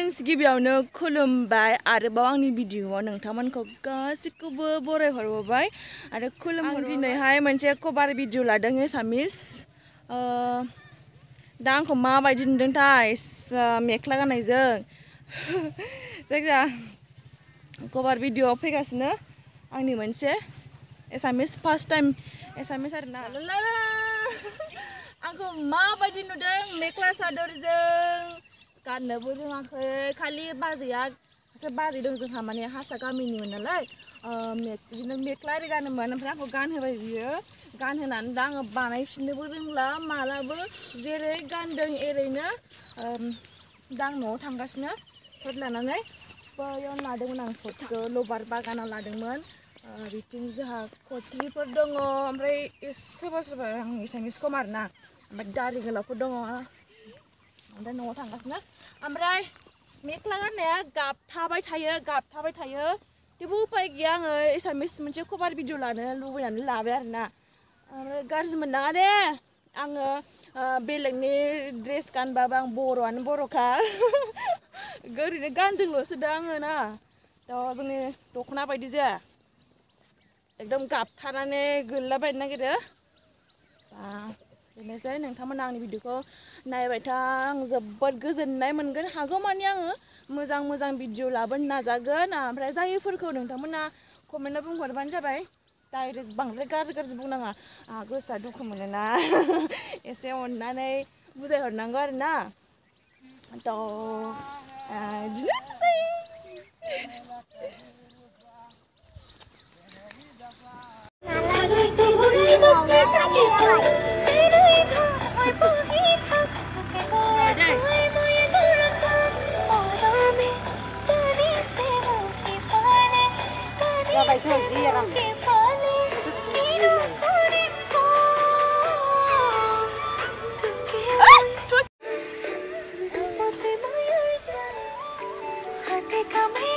Friends गिबियावनो खुलुमबाय आरोबाव आंनि भिडिअआव नोंथांमोनखौ गासिखौबो बरायहरबाय आरो खुलुमहर दिनैहाय मोनसे कभार भिडिअ लादों एसामिस दा आंखौ माबायदि नुदोंथाय मेख्ला गाननायजों जायखिया कभार भिडिअआव फैगासिनो आंनि मोनसे एसामिस फार्स्ट टाइम एसामिस आरोना आंखौ माबायदि नुदों मेख्ला सादरजों गाननोबो रोङाखै खालि बाजैया सासे बाजै दं जोंहा माने हारसा गामिनिमोन नालाय बिदिनो मेख्ला आरि गानोमोन ओमफ्राय आंखौ गानहोबाय बियो गानहोनानै दा आङो बानायफिननोबो रोंला मालाबो जेरै गानदों एरैनो दा आं न'आव थांगासिनो सर्ट लानानै बैयाव लादोंमोन आं सर्टखौ लबार बागानाव लादोंमोन बिथिं जोंहा खथ्रिफोर दङ ओमफ्राय सोरबा सोरबा आं एसामिसखौ आरोना ओमफ्राय दारि गोलावफोर दङ ओमफ्राय न'आव थांगासिनो ओमफ्राय मेख्ला गाननाया गाबथाबाय थायो थेवबो उपाय गैया आङो एसामिस मोनसे कभार भिडिअ लानो लुबैनानै लाबाय आरोना ओमफ्राय गाज्रि मोननाङा दे आङो बेलेगनि ड्रेस गानबाबो आं बर'आनो बर'खा ओरैनो गानदोंल'सो दा आङो ना दा जोंनि दख'ना बायदि जाया एकदम गाबथानानै गोलैलाबायनो नागिरो बेनोसै नोंथांमोना आंनि भिडिअखौ नायबाय था आं जोबोद गोजोननाय मोनगोन हागौमानि आङो मोजां भिडिअ लाबोनो नाजागोन ओमफ्राय जायफोरखौ नोंथांमोना कमेन्टआव बुंहरबानो जाबाय डाइरेक्ट बांद्राय गाज्रि बुंनाङा आंहा गोसोआ दुखु मोनोना एसे अननानै बुजायहरनांगौ आरोना थ' बिदिनोसै Come here.